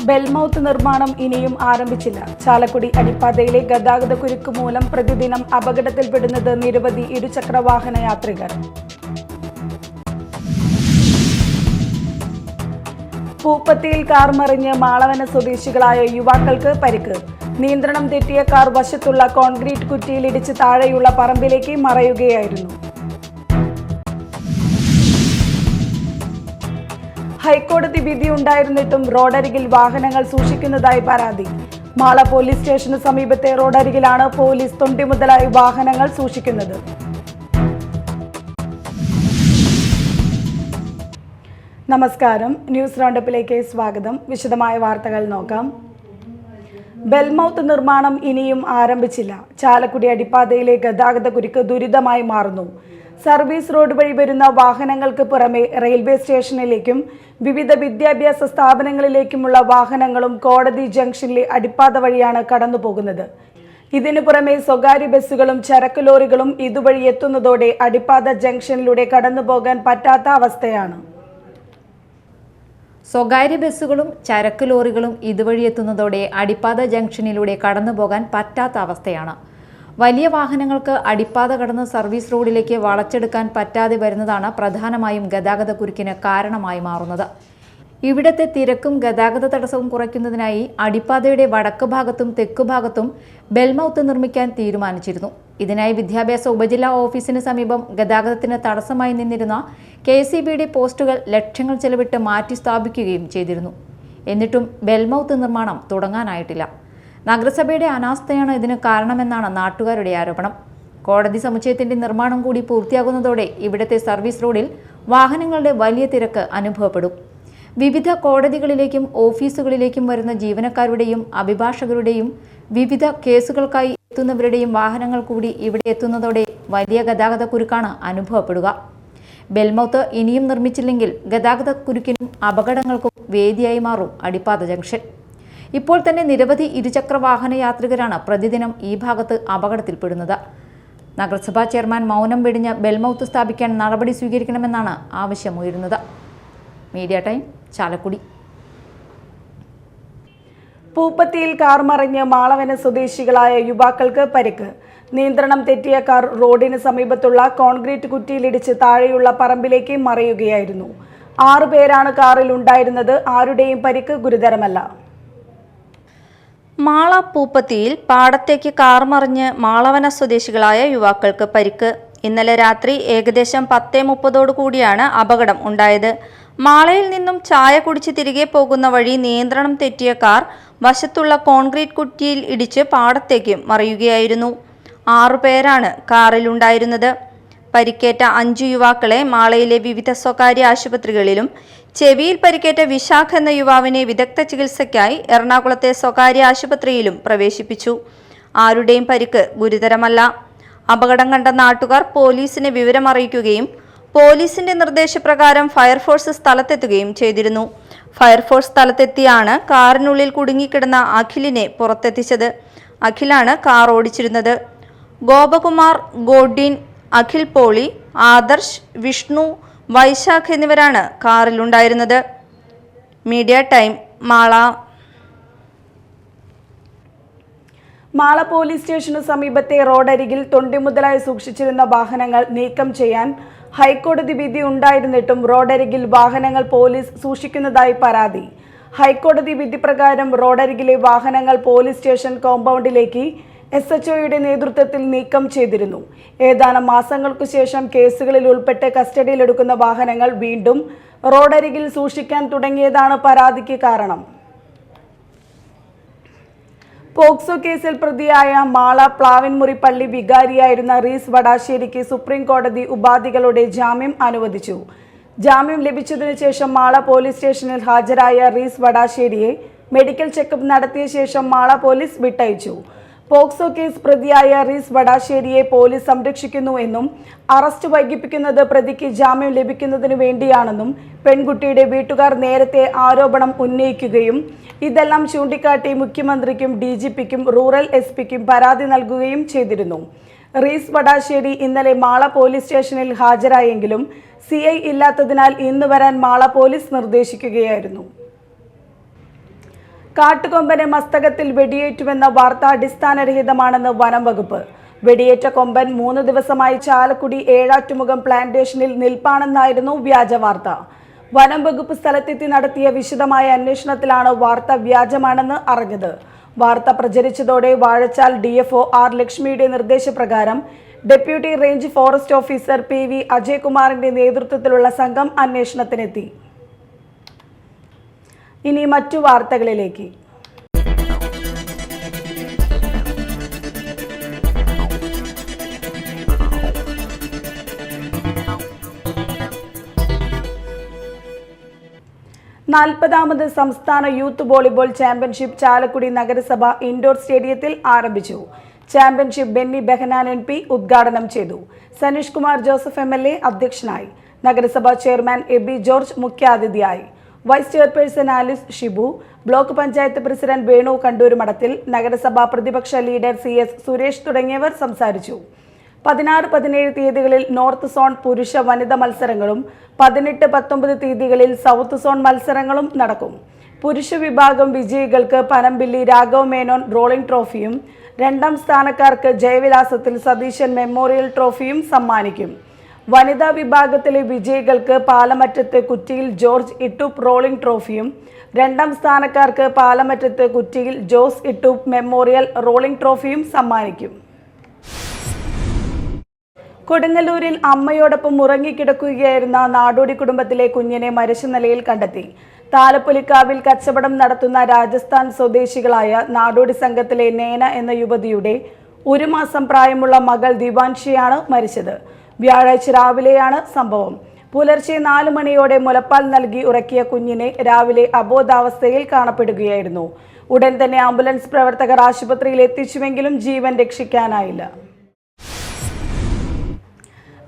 ബെൽമൗത്ത് നിർമ്മാണം ഇനിയും ആരംഭിച്ചില്ല. ചാലക്കുടി അടിപ്പാതയിലെ ഗതാഗതക്കുരുക്ക് മൂലം പ്രതിദിനം അപകടത്തിൽപ്പെടുന്നത് നിരവധി ഇരുചക്രവാഹന യാത്രികർ. പൂപ്പത്തിയിൽ കാർ മറിഞ്ഞ് മാളവന സ്വദേശികളായ യുവാക്കൾക്ക് പരിക്ക്. നിയന്ത്രണം തെറ്റിയ കാർ വശത്തുള്ള കോൺക്രീറ്റ് കുറ്റിയിലിടിച്ച് താഴെയുള്ള പറമ്പിലേക്ക് മറയുകയായിരുന്നു. ഹൈക്കോടതി വിധി ഉണ്ടായിരുന്നിട്ടും റോഡരികിൽ വാഹനങ്ങൾ സൂക്ഷിക്കുന്നതായി പരാതി. മാള പോലീസ് സ്റ്റേഷന് സമീപത്തെ റോഡരികിലാണ് പോലീസ് തൊണ്ടി മുതലായി വാഹനങ്ങൾ സൂക്ഷിക്കുന്നത്. നമസ്കാരം, ന്യൂസ് റൗണ്ടപ്പിലേക്ക് സ്വാഗതം. വിശദമായ വാർത്തകൾ നോക്കാം. ബെൽമൗത്ത് നിർമ്മാണം ഇനിയും ആരംഭിച്ചില്ല. ചാലക്കുടി അടിപ്പാതയിലെ ഗതാഗതക്കുരുക്ക് ദുരിതമായി മാറുന്നു. സർവീസ് റോഡ് വഴി വരുന്ന വാഹനങ്ങൾക്ക് പുറമെ റെയിൽവേ സ്റ്റേഷനിലേക്കും വിവിധ വിദ്യാഭ്യാസ സ്ഥാപനങ്ങളിലേക്കുമുള്ള വാഹനങ്ങളും കോടതി ജംഗ്ഷനിലെ അടിപ്പാത വഴിയാണ് കടന്നുപോകുന്നത്. ഇതിനു പുറമെ സ്വകാര്യ ബസ്സുകളും ചരക്ക് ലോറികളും ഇതുവഴി എത്തുന്നതോടെ അടിപ്പാത ജംഗ്ഷനിലൂടെ കടന്നുപോകാൻ പറ്റാത്ത അവസ്ഥയാണ്. സ്വകാര്യ ബസ്സുകളും ചരക്ക് ലോറികളും ഇതുവഴി എത്തുന്നതോടെ അടിപ്പാത ജംഗ്ഷനിലൂടെ കടന്നുപോകാൻ പറ്റാത്ത അവസ്ഥയാണ്. വലിയ വാഹനങ്ങൾക്ക് അടിപ്പാത കടന്ന് സർവീസ് റോഡിലേക്ക് വളച്ചെടുക്കാൻ പറ്റാതെ വരുന്നതാണ് പ്രധാനമായും ഗതാഗതക്കുരുക്കിന് കാരണമായി മാറുന്നത്. ഇവിടത്തെ തിരക്കും ഗതാഗത തടസ്സവും കുറയ്ക്കുന്നതിനായി അടിപ്പാതയുടെ വടക്ക് ഭാഗത്തും തെക്ക് ഭാഗത്തും ബെൽമൗത്ത് നിർമ്മിക്കാൻ തീരുമാനിച്ചിരുന്നു. ഇതിനായി വിദ്യാഭ്യാസ ഉപജില്ലാ ഓഫീസിന് സമീപം ഗതാഗതത്തിന് തടസ്സമായി നിന്നിരുന്ന KCBയുടെ പോസ്റ്റുകൾ ലക്ഷങ്ങൾ ചെലവിട്ട് മാറ്റി സ്ഥാപിക്കുകയും ചെയ്തിരുന്നു. എന്നിട്ടും ബെൽമൗത്ത് നിർമ്മാണം തുടങ്ങാനായിട്ടില്ല. നഗരസഭയുടെ അനാസ്ഥയാണ് ഇതിന് കാരണമെന്നാണ് നാട്ടുകാരുടെ ആരോപണം. കോടതി സമുച്ചയത്തിന്റെ നിർമ്മാണം കൂടി പൂർത്തിയാകുന്നതോടെ ഇവിടത്തെ സർവീസ് റോഡിൽ വാഹനങ്ങളുടെ വലിയ തിരക്ക് അനുഭവപ്പെടും. വിവിധ കോടതികളിലേക്കും ഓഫീസുകളിലേക്കും വരുന്ന ജീവനക്കാരുടെയും അഭിഭാഷകരുടെയും വിവിധ കേസുകൾക്കായി എത്തുന്നവരുടെയും വാഹനങ്ങൾ കൂടി ഇവിടെ എത്തുന്നതോടെ വലിയ ഗതാഗതക്കുരുക്കാണ് അനുഭവപ്പെടുക. ബെൽമൗത്ത് ഇനിയും നിർമ്മിച്ചില്ലെങ്കിൽ ഗതാഗതക്കുരുക്കിനും അപകടങ്ങൾക്കും വേദിയായി മാറും അടിപ്പാത ജംഗ്ഷൻ. ഇപ്പോൾ തന്നെ നിരവധി ഇരുചക്ര വാഹന യാത്രികരാണ് പ്രതിദിനം ഈ ഭാഗത്ത് അപകടത്തിൽപ്പെടുന്നത്. നഗരസഭാ ചെയർമാൻ മൗനം വെടിഞ്ഞ് ബെൽമൗത്ത് സ്ഥാപിക്കാൻ നടപടി സ്വീകരിക്കണമെന്നാണ് ആവശ്യമുയരുന്നത്. Media time, Chalakudy. പൂപ്പത്തിയിൽ കാർ മറിഞ്ഞ് മാളവന സ്വദേശികളായ യുവാക്കൾക്ക് പരിക്ക്. നിയന്ത്രണം തെറ്റിയ കാർ റോഡിന് സമീപത്തുള്ള കോൺക്രീറ്റ് കുറ്റിയിലിടിച്ച് താഴെയുള്ള പറമ്പിലേക്ക് മറയുകയായിരുന്നു. 6 പേരാണ് കാറിൽ ഉണ്ടായിരുന്നത്. ആരുടെയും പരിക്ക് ഗുരുതരമല്ല. മാള പൂപ്പത്തിയിൽ പാടത്തേക്ക് കാർ മറിഞ്ഞ് മാളവന സ്വദേശികളായ യുവാക്കൾക്ക് പരിക്ക്. ഇന്നലെ രാത്രി ഏകദേശം 10:30 കൂടിയാണ് അപകടം ഉണ്ടായത്. മാളയിൽ നിന്നും ചായ കുടിച്ച് തിരികെ പോകുന്ന വഴി നിയന്ത്രണം തെറ്റിയ കാർ വശത്തുള്ള കോൺക്രീറ്റ് കുറ്റിയിൽ ഇടിച്ച് പാടത്തേക്ക് മറിയുകയായിരുന്നു. 6 പേരാണ് കാറിലുണ്ടായിരുന്നത്. പരിക്കേറ്റ 5 യുവാക്കളെ മാളയിലെ വിവിധ സ്വകാര്യ ആശുപത്രികളിലും ചെവിയിൽ പരിക്കേറ്റ വിശാഖ് എന്ന യുവാവിനെ വിദഗ്ധ ചികിത്സയ്ക്കായി എറണാകുളത്തെ സ്വകാര്യ ആശുപത്രിയിലും പ്രവേശിപ്പിച്ചു. ആരുടെയും പരിക്ക് ഗുരുതരമല്ല. അപകടം കണ്ട നാട്ടുകാർ പോലീസിനെ വിവരമറിയിക്കുകയും പോലീസിന്റെ നിർദ്ദേശപ്രകാരം ഫയർഫോഴ്സ് സ്ഥലത്തെത്തുകയും ചെയ്തിരുന്നു. ഫയർഫോഴ്സ് സ്ഥലത്തെത്തിയാണ് കാറിനുള്ളിൽ കുടുങ്ങിക്കിടന്ന അഖിലിനെ പുറത്തെത്തിച്ചത്. അഖിലാണ് കാർ ഓടിച്ചിരുന്നത്. ഗോപകുമാർ, ഗോഡ്വിൻ, അഖിൽ പോളി, ആദർശ്, വിഷ്ണു, വൈശാഖ് എന്നിവരാണ് കാറിലുണ്ടായിരുന്നത്. Media time, Mala. Mala police സ്റ്റേഷനു സമീപത്തെ റോഡരികിൽ തൊണ്ടി മുതലായി സൂക്ഷിച്ചിരുന്ന വാഹനങ്ങൾ നീക്കം ചെയ്യാൻ ഹൈക്കോടതി വിധി ഉണ്ടായിരുന്നിട്ടും റോഡരികിൽ വാഹനങ്ങൾ പോലീസ് സൂക്ഷിക്കുന്നതായി പരാതി. ഹൈക്കോടതി വിധി പ്രകാരം റോഡരികിലെ വാഹനങ്ങൾ പോലീസ് സ്റ്റേഷൻ കോമ്പൗണ്ടിലേക്ക് SHOയുടെ നേതൃത്വത്തിൽ നീക്കം ചെയ്തിരുന്നു. ഏതാനും മാസങ്ങൾക്കു ശേഷം കേസുകളിൽ ഉൾപ്പെട്ട് കസ്റ്റഡിയിലെടുക്കുന്ന വാഹനങ്ങൾ വീണ്ടും റോഡരികിൽ സൂക്ഷിക്കാൻ തുടങ്ങിയതാണ് പരാതിക്ക് കാരണം. പോക്സോ കേസിൽ പ്രതിയായ മാള പ്ലാവിൻമുറി പള്ളി വികാരിയായിരുന്ന റീസ് വടാശ്ശേരിക്ക് സുപ്രീം കോടതി ഉപാധികളുടെ ജാമ്യം അനുവദിച്ചു. ജാമ്യം ലഭിച്ചതിനു ശേഷം മാള പോലീസ് സ്റ്റേഷനിൽ ഹാജരായ റീസ് വടാശ്ശേരിയെ മെഡിക്കൽ ചെക്കപ്പ് നടത്തിയ ശേഷം മാള പോലീസ് വിട്ടയച്ചു. പോക്സോ കേസ് പ്രതിയായ റീസ് വടാശ്ശേരിയെ പോലീസ് സംരക്ഷിക്കുന്നു എന്നും അറസ്റ്റ് വൈകിപ്പിക്കുന്നത് പ്രതിക്ക് ജാമ്യം ലഭിക്കുന്നതിനു വേണ്ടിയാണെന്നും പെൺകുട്ടിയുടെ വീട്ടുകാർ നേരത്തെ ആരോപണം ഉന്നയിക്കുകയും ഇതെല്ലാം ചൂണ്ടിക്കാട്ടി മുഖ്യമന്ത്രിക്കും DGPക്കും റൂറൽ SPക്കും പരാതി നൽകുകയും ചെയ്തിരുന്നു. റീസ് വടാശ്ശേരി ഇന്നലെ മാള പോലീസ് സ്റ്റേഷനിൽ ഹാജരായെങ്കിലും CI ഇല്ലാത്തതിനാൽ ഇന്ന് വരാൻ മാള പോലീസ് നിർദ്ദേശിക്കുകയായിരുന്നു. കാട്ടുകൊമ്പന് മസ്തകത്തിൽ വെടിയേറ്റുവെന്ന വാർത്ത അടിസ്ഥാനരഹിതമാണെന്ന് വനം വകുപ്പ്. വെടിയേറ്റ കൊമ്പൻ 3 ദിവസമായി ചാലക്കുടി ഏഴാറ്റുമുഖം പ്ലാന്റേഷനിൽ നിൽപ്പാണെന്നായിരുന്നു വ്യാജ വാർത്ത. വനം വകുപ്പ് സ്ഥലത്തെത്തി നടത്തിയ വിശദമായ അന്വേഷണത്തിലാണ് വാർത്ത വ്യാജമാണെന്ന് അറിഞ്ഞത്. വാർത്ത പ്രചരിച്ചതോടെ വാഴച്ചാൽ DFO R ലക്ഷ്മിയുടെ നിർദ്ദേശപ്രകാരം deputy range forest officer PV അജയ്കുമാറിന്റെ നേതൃത്വത്തിലുള്ള സംഘം അന്വേഷണത്തിനെത്തി. ഇനി മറ്റു വാർത്തകളിലേക്ക്. നാൽപ്പതാമത് സംസ്ഥാന യൂത്ത് വോളിബോൾ ചാമ്പ്യൻഷിപ്പ് ചാലക്കുടി നഗരസഭ ഇൻഡോർ സ്റ്റേഡിയത്തിൽ ആരംഭിച്ചു. ചാമ്പ്യൻഷിപ്പ് ബെന്നി ബെഹനാൻ MP ഉദ്ഘാടനം ചെയ്തു. സനീഷ് കുമാർ ജോസഫ് MLA അധ്യക്ഷനായി. നഗരസഭാ ചെയർമാൻ എബി ജോർജ് മുഖ്യാതിഥിയായി. Vice chairperson Alice Shibu, block panchayat president Venu Kandoorumadathil, നഗരസഭാ പ്രതിപക്ഷ ലീഡർ CS സുരേഷ് തുടങ്ങിയവർ സംസാരിച്ചു. 16, 17 തീയതികളിൽ നോർത്ത് സോൺ പുരുഷ വനിത മത്സരങ്ങളും 18, 19 തീയതികളിൽ സൗത്ത് സോൺ മത്സരങ്ങളും നടക്കും. പുരുഷ വിഭാഗം വിജയികൾക്ക് പനമ്പില്ലി രാഘവ് മേനോൻ റോളിംഗ് ട്രോഫിയും 2ാം സ്ഥാനക്കാർക്ക് ജയവിലാസത്തിൽ സതീശൻ മെമ്മോറിയൽ ട്രോഫിയും സമ്മാനിക്കും. വനിതാ വിഭാഗത്തിലെ വിജയികൾക്ക് പാലമറ്റത്ത് കുറ്റിയിൽ ജോർജ് ഇട്ടൂപ്പ് റോളിംഗ് ട്രോഫിയും 2ാം സ്ഥാനക്കാർക്ക് Palamattathu Kuttiyil Jose Ittoop memorial rolling ട്രോഫിയും സമ്മാനിക്കും. കൊടുങ്ങല്ലൂരിൽ അമ്മയോടൊപ്പം ഉറങ്ങിക്കിടക്കുകയായിരുന്ന നാടോടി കുടുംബത്തിലെ കുഞ്ഞിനെ മരിച്ച നിലയിൽ കണ്ടെത്തി. താലപ്പൊലിക്കാവിൽ കച്ചവടം നടത്തുന്ന രാജസ്ഥാൻ സ്വദേശികളായ നാടോടി സംഘത്തിലെ നേന എന്ന യുവതിയുടെ 1 മാസം പ്രായമുള്ള മകൾ ദിവാൻഷിയാണ് മരിച്ചത്. വ്യാഴാഴ്ച രാവിലെയാണ് സംഭവം. പുലർച്ചെ 4 മണിയോടെ മുലപ്പാൽ നൽകി ഉറക്കിയ കുഞ്ഞിനെ രാവിലെ അബോധാവസ്ഥയിൽ കാണപ്പെടുകയായിരുന്നു. ഉടൻ തന്നെ ആംബുലൻസ് പ്രവർത്തകർ ആശുപത്രിയിൽ എത്തിച്ചുവെങ്കിലും ജീവൻ രക്ഷിക്കാനായില്ല.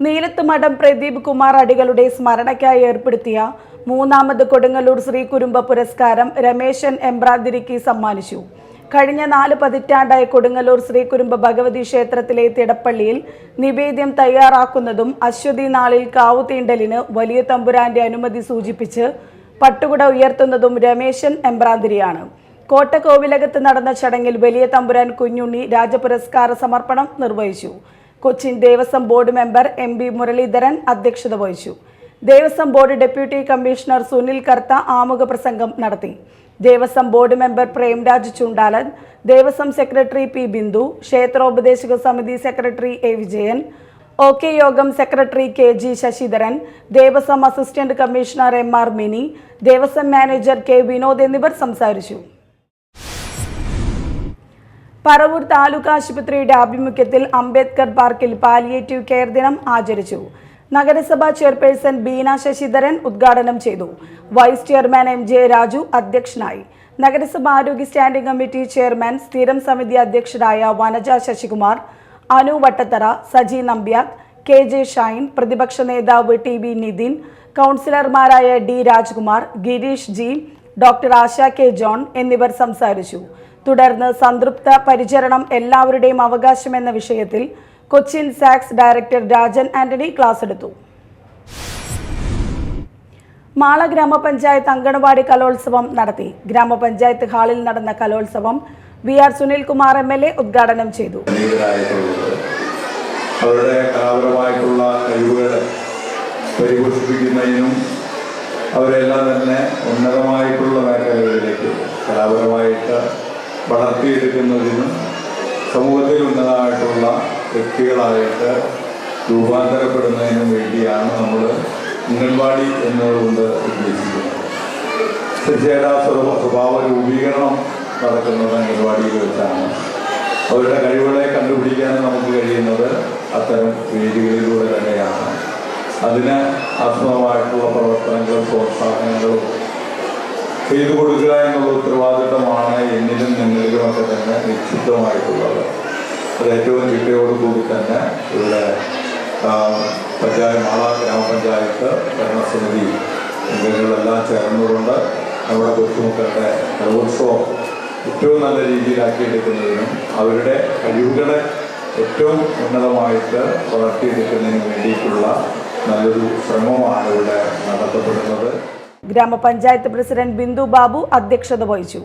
നീലത്തുമഠം പ്രദീപ് കുമാർ അടികളുടെ സ്മരണയ്ക്കായി ഏർപ്പെടുത്തിയ 3ാമത് കൊടുങ്ങല്ലൂർ ശ്രീ കുരുമ്പ പുരസ്കാരം രമേശൻ എമ്പ്രാന്തിരിക്ക് സമ്മാനിച്ചു. കഴിഞ്ഞ 4 പതിറ്റാണ്ടായി കൊടുങ്ങല്ലൂർ ശ്രീ കുരുമ്പ ഭഗവതി ക്ഷേത്രത്തിലെ തിടപ്പള്ളിയിൽ നിവേദ്യം തയ്യാറാക്കുന്നതും അശ്വതി നാളിൽ കാവു തീണ്ടലിന് വലിയ തമ്പുരാന്റെ അനുമതി സൂചിപ്പിച്ച് പട്ടുകുട ഉയർത്തുന്നതും രമേശൻ എമ്പ്രാന്തിരിയാണ്. കോട്ടക്കോവിലകത്ത് നടന്ന ചടങ്ങിൽ വലിയ തമ്പുരാൻ കുഞ്ഞുണ്ണി രാജപുരസ്കാര സമർപ്പണം നിർവഹിച്ചു. Cochin Devaswom board member MB Muraleedharan അധ്യക്ഷത വഹിച്ചു. Devaswom board deputy commissioner Sunil Kartha ആമുഖ പ്രസംഗം നടത്തി. Devaswom board member Premraj Chundalan, Devaswom secretary P Bindu, ക്ഷേത്രോപദേശക സമിതി സെക്രട്ടറി A വിജയൻ, OK യോഗം secretary KG Sasidharan, Devaswom assistant commissioner MR Mini, Devaswom manager K Vinod എന്നിവർ സംസാരിച്ചു. പറവൂർ താലൂക്ക് ആശുപത്രിയുടെ ആഭിമുഖ്യത്തിൽ അംബേദ്കർ പാർക്കിൽ പാലിയേറ്റീവ് കെയർ ദിനം ആചരിച്ചു. നഗരസഭാ ചെയർപേഴ്സൺ ബീന ശശിധരൻ ഉദ്ഘാടനം ചെയ്തു. വൈസ് ചെയർമാൻ MJ രാജു അധ്യക്ഷനായി. നഗരസഭാ ആരോഗ്യ സ്റ്റാൻഡിംഗ് കമ്മിറ്റി ചെയർമാൻ, സ്ഥിരം സമിതി അധ്യക്ഷരായ വനജ ശശികുമാർ, അനു വട്ടത്തറ, സജി നമ്പ്യാർ, KJ ഷൈൻ, പ്രതിപക്ഷ നേതാവ് TB നിതിൻ, കൗൺസിലർമാരായ D Rajkumar, Gireesh G, doctor Asha K John എന്നിവർ സംസാരിച്ചു. തുടർന്ന് സംതൃപ്ത പരിചരണം എല്ലാവരുടെയും അവകാശമെന്ന വിഷയത്തിൽ കൊച്ചിൻ സാക്സ് ഡയറക്ടർ രാജൻ ആന്റണി ക്ലാസ് എടുത്തു. മാള ഗ്രാമപഞ്ചായത്ത് അങ്കണവാടി കലോത്സവം നടത്തി. ഗ്രാമപഞ്ചായത്ത് ഹാളിൽ നടന്ന കലോത്സവം VR സുനിൽകുമാർ MLA ഉദ്ഘാടനം ചെയ്തു. അവരുടെ കലാപരമായിട്ടുള്ള കഴിവുകളെ പരിപോഷിപ്പിക്കുന്നതിനും അവരെല്ലാം തന്നെ ഉന്നതമായിട്ടുള്ള മേഖലകളിലേക്ക് കലാപരമായിട്ട് വളർത്തിയെടുക്കുന്നതിനും സമൂഹത്തിൽ ഉന്നതമായിട്ടുള്ള വ്യക്തികളായിട്ട് രൂപാന്തരപ്പെടുന്നതിനും വേണ്ടിയാണ് നമ്മൾ അംഗൻവാടി എന്നതുകൊണ്ട് ഉദ്ദേശിക്കുന്നത്. തീർച്ചയായിട്ടും സ്വഭാവ രൂപീകരണം നടക്കുന്നത് അംഗൻവാടിയിൽ വെച്ചാണ്. അവരുടെ കഴിവുകളെ കണ്ടുപിടിക്കാൻ നമുക്ക് കഴിയുന്നത് അത്തരം വേദികളിലൂടെ തന്നെയാണ്. അതിന് ആത്മമായിട്ടുള്ള പ്രവർത്തനങ്ങളും പ്രോത്സാഹനങ്ങളും ചെയ്തു കൊടുക്കുക എന്നുള്ള ഉത്തരവാദിത്തമാണ് എന്നിലും നിങ്ങളിലുമൊക്കെ തന്നെ നിക്ഷിപ്തമായിട്ടുള്ളത്. അത് ഏറ്റവും ചിട്ടയോടുകൂടി തന്നെ ഇവിടെ മാള ഗ്രാമപഞ്ചായത്ത് ഭരണസമിതി അംഗങ്ങളെല്ലാം ചേർന്നുകൊണ്ട് നമ്മുടെ കൊച്ചുമക്കളുടെ കലോത്സവം ഏറ്റവും നല്ല രീതിയിലാക്കിയെടുക്കുന്നതിനും അവരുടെ കഴിവുകളെ ഏറ്റവും ഉന്നതമായിട്ട് വളർത്തിയെടുക്കുന്നതിന് വേണ്ടിയിട്ടുള്ള നല്ലൊരു ശ്രമമാണ് ഇവിടെ നടത്തപ്പെടുന്നത്. ഗ്രാമപഞ്ചായത്ത് പ്രസിഡന്റ് ബിന്ദു ബാബു അധ്യക്ഷത വഹിച്ചു.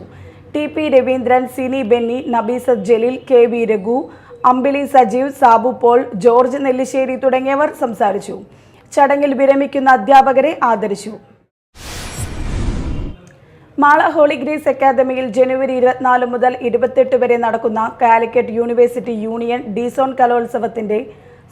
TP രവീന്ദ്രൻ, സിനി ബെന്നി, നബീസത്ത് ജലീൽ, KV രഘു, അമ്പിളി സജീവ്, സാബു പോൾ, ജോർജ് നെല്ലിശ്ശേരി തുടങ്ങിയവർ സംസാരിച്ചു. ചടങ്ങിൽ വിരമിക്കുന്ന അധ്യാപകരെ ആദരിച്ചു. മാള ഹോളി ഗ്രേസ് അക്കാദമിയിൽ ജനുവരി 24 മുതൽ 28 വരെ നടക്കുന്ന കാലിക്കറ്റ് യൂണിവേഴ്സിറ്റി യൂണിയൻ ഡിസോൺ കലോത്സവത്തിന്റെ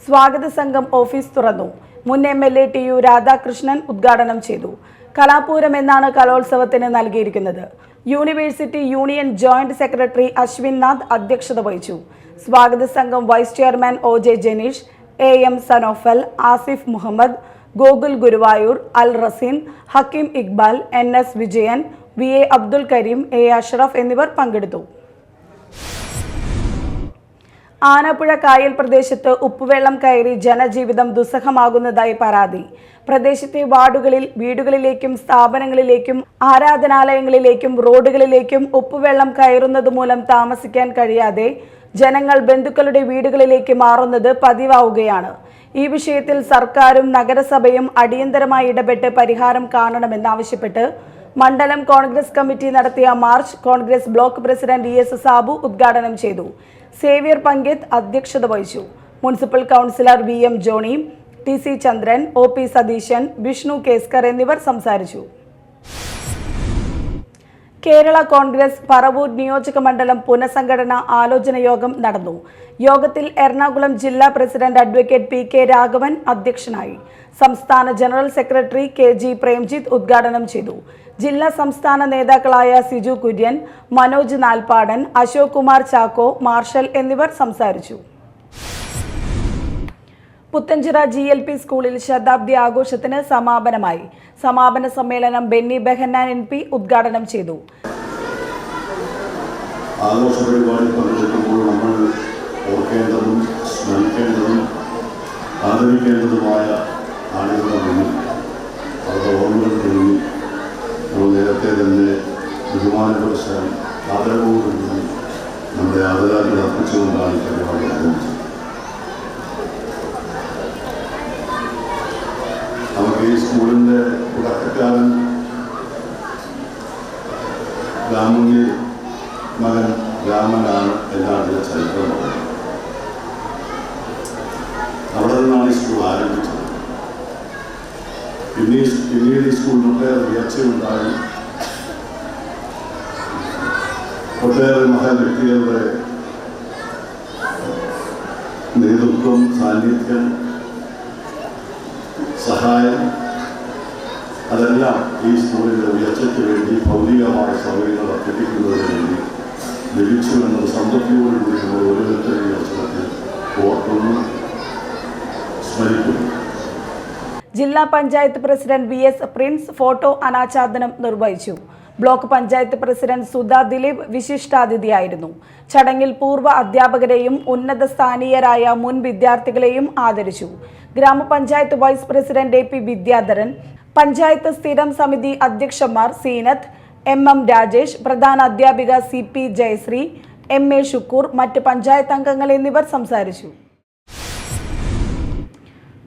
സ്വാഗത സംഘം ഓഫീസ് തുറന്നു. മുൻ MLA TU രാധാകൃഷ്ണൻ ഉദ്ഘാടനം ചെയ്തു. കലാപൂരം എന്നാണ് കലോത്സവത്തിന് നൽകിയിരിക്കുന്നത്. University union joint secretary Ashwin Nath അധ്യക്ഷത വഹിച്ചു. സ്വാഗത സംഘം vice chairman OJ Janeesh, AM Sanofal, Asif Muhammad, Gokul Guruvayur, Al Raseen, Hakeem Iqbal, NS Vijayan, VA Abdul Karim, A Ashraf എന്നിവർ പങ്കെടുത്തു. ആനപ്പുഴ കായൽ പ്രദേശത്ത് ഉപ്പുവെള്ളം കയറി ജനജീവിതം ദുസ്സഹമാകുന്നതായി പരാതി. പ്രദേശത്തെ വാർഡുകളിൽ വീടുകളിലേക്കും സ്ഥാപനങ്ങളിലേക്കും ആരാധനാലയങ്ങളിലേക്കും റോഡുകളിലേക്കും ഉപ്പുവെള്ളം കയറുന്നത് മൂലം താമസിക്കാൻ കഴിയാതെ ജനങ്ങൾ ബന്ധുക്കളുടെ വീടുകളിലേക്ക് മാറുന്നത് പതിവാവുകയാണ്. ഈ വിഷയത്തിൽ സർക്കാരും നഗരസഭയും അടിയന്തരമായി ഇടപെട്ട് പരിഹാരം കാണണമെന്നാവശ്യപ്പെട്ട് മണ്ഡലം കോൺഗ്രസ് കമ്മിറ്റി നടത്തിയ march Congress block president ES Sabu ഉദ്ഘാടനം ചെയ്തു. സേവ്യർ പങ്കെത്ത് അധ്യക്ഷത വഹിച്ചു. Municipal councillor VM Johny, TC Chandran, OP Satheesan, Vishnu Keskar എന്നിവർ സംസാരിച്ചു. കേരള കോൺഗ്രസ് പറവൂർ നിയോജക മണ്ഡലം പുനഃസംഘടന ആലോചന യോഗം നടന്നു. യോഗത്തിൽ എറണാകുളം ജില്ലാ പ്രസിഡന്റ് അഡ്വക്കേറ്റ് PK രാഘവൻ അധ്യക്ഷനായി. സംസ്ഥാന ജനറൽ സെക്രട്ടറി KG പ്രേംജിത്ത് ഉദ്ഘാടനം ചെയ്തു. ജില്ലാ സംസ്ഥാന നേതാക്കളായ സിജു കുര്യൻ, മനോജ് നാൽപ്പാടൻ, അശോക് കുമാർ ചാക്കോ, മാർഷൽ എന്നിവർ സംസാരിച്ചു. പുത്തഞ്ചിറ GLP സ്കൂളിൽ ശതാബ്ദി ആഘോഷത്തിന് സമാപനമായി. സമാപന സമ്മേളനം ബെന്നി ബെഹന്നാൻ MP ഉദ്ഘാടനം ചെയ്തു. ആഘോഷ പരിപാടി പങ്കെടുക്കുമ്പോൾ നമ്മൾ ഓർക്കേണ്ടതും സ്മരിക്കേണ്ടതും ആദരിക്കേണ്ടതുമായ ആളുകളുടെ മുന്നിൽ അവരുടെ ഓർമ്മകൾക്ക് മുന്നിൽ നമ്മൾ നേരത്തെ തന്നെ ബഹുമാനപുരസ്സരം ആദരവോടുകൂടി നമ്മുടെ ആദരാഞ്ജലി അർപ്പിച്ചുകൊണ്ടാണ് ഈ പരിപാടി ആരംഭിച്ചത്. നമുക്ക് ഈ സ്കൂളിൻ്റെ തുടക്കക്കാരൻ രാമുണ്ണി മകൻ രാമനാണ് എന്നാണ് ഇതിൻ്റെ ചരിത്രം പറയുന്നത്. അവിടെ നിന്നാണ് ഈ സ്കൂൾ ആരംഭിച്ചത്. പിന്നീട് ഈ സ്കൂളിനൊക്കെ ഉയർച്ചയുണ്ടായി. ഒട്ടേറെ മഹാൻ വ്യക്തികളുടെ നേതൃത്വം, സാന്നിധ്യം, സഹായം അതെല്ലാം ഈ സ്കൂളിൻ്റെ ഉയർച്ചയ്ക്ക് വേണ്ടി ഭൗതികമായ സൗകര്യങ്ങൾ വർദ്ധിപ്പിക്കുന്നതിന് വേണ്ടി ലഭിച്ചു എന്നത് സംതൃപ്തിയോടുകൂടി നമ്മൾ ഓരോരുത്തരെയും ഈ അവസരത്തിൽ ഓർക്കുന്നു, സ്മരിക്കുന്നു. ജില്ലാ panchayat president VS Prince photo അനാച്ഛാദനം നിർവഹിച്ചു. ബ്ലോക്ക് പഞ്ചായത്ത് പ്രസിഡന്റ് സുധ ദിലീപ് വിശിഷ്ടാതിഥിയായിരുന്നു. ചടങ്ങിൽ പൂർവ്വ അധ്യാപകരെയും ഉന്നത സ്ഥാനീയരായ മുൻ വിദ്യാർത്ഥികളെയും ആദരിച്ചു. ഗ്രാമപഞ്ചായത്ത് vice president AP Vidyadharan, panchayat സ്ഥിരം സമിതി അധ്യക്ഷന്മാർ സീനത്ത്, MM രാജേഷ്, പ്രധാന അധ്യാപിക CP ജയശ്രീ, MA ഷുക്കൂർ, മറ്റ് പഞ്ചായത്ത് അംഗങ്ങൾ എന്നിവർ സംസാരിച്ചു.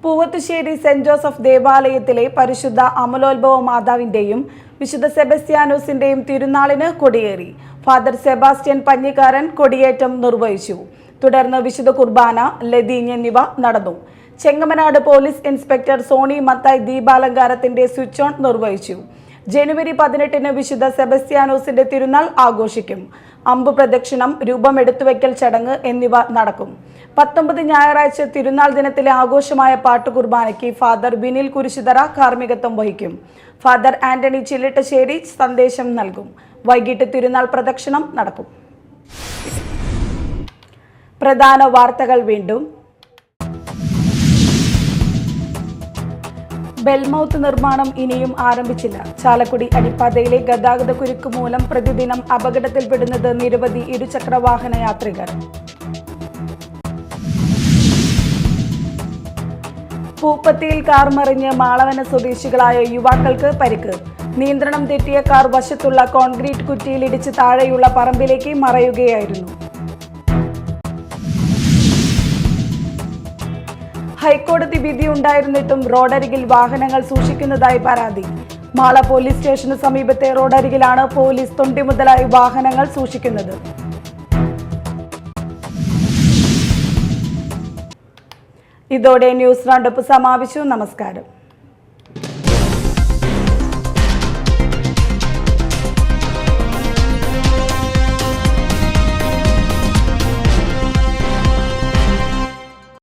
പൂവത്തുശ്ശേരി സെന്റ് ജോസഫ് ദേവാലയത്തിലെ പരിശുദ്ധ അമലോത്ഭവ മാതാവിന്റെയും വിശുദ്ധ സെബസ്ത്യാനോസിന്റെയും തിരുനാളിന് കൊടിയേറി. ഫാദർ സെബാസ്റ്റ്യൻ പഞ്ഞിക്കാരൻ കൊടിയേറ്റം നിർവഹിച്ചു. തുടർന്ന് വിശുദ്ധ കുർബാന, ലതീഞ്ഞ് എന്നിവ നടന്നു. ചെങ്ങമനാട് പോലീസ് ഇൻസ്പെക്ടർ സോണി മത്തായി ദീപാലങ്കാരത്തിന്റെ സ്വിച്ച് ഓൺ നിർവഹിച്ചു. ജനുവരി 18 വിശുദ്ധ സെബസ്ത്യാനോസിന്റെ തിരുനാൾ ആഘോഷിക്കും. അമ്പ് പ്രദക്ഷിണം, രൂപം എടുത്തുവയ്ക്കൽ ചടങ്ങ് എന്നിവ നടക്കും. 19 ഞായറാഴ്ച തിരുനാൾ ദിനത്തിലെ ആഘോഷമായ പാട്ടുകുർബാനയ്ക്ക് ഫാദർ ബിനിൽ കുരിശുതറ കാർമ്മികത്വം വഹിക്കും. ഫാദർ ആന്റണി ചില്ലിട്ടശ്ശേരി സന്ദേശം നൽകും. വൈകിട്ട് തിരുനാൾ പ്രദക്ഷിണം നടക്കും. പ്രധാന വാർത്തകൾ വീണ്ടും. ബെൽമൗത്ത് നിർമ്മാണം ഇനിയും ആരംഭിച്ചില്ല. ചാലക്കുടി അടിപ്പാതയിലെ ഗതാഗത കുരുക്ക് മൂലം പ്രതിദിനം അപകടത്തിൽപ്പെടുന്നത് നിരവധി ഇരുചക്രവാഹന യാത്രികർ. പൂപ്പത്തിയിൽ കാർ മറിഞ്ഞ് മാളവന സ്വദേശികളായ യുവാക്കൾക്ക് പരിക്ക്. നിയന്ത്രണം തെറ്റിയ കാർ വശത്തുള്ള കോൺക്രീറ്റ് കുറ്റിയിലിടിച്ച് താഴെയുള്ള പറമ്പിലേക്ക് മറയുകയായിരുന്നു. ഹൈക്കോടതി വിധിയുണ്ടായിരുന്നിട്ടും റോഡരികിൽ വാഹനങ്ങൾ സൂക്ഷിക്കുന്നതായി പരാതി. മാള പോലീസ് സ്റ്റേഷന് സമീപത്തെ റോഡരികിലാണ് പോലീസ് തൊണ്ടി മുതലായ വാഹനങ്ങൾ സൂക്ഷിക്കുന്നത്. ഇതോടെ ന്യൂസ് റൗണ്ടപ്പ് സമാപിച്ചു. നമസ്കാരം.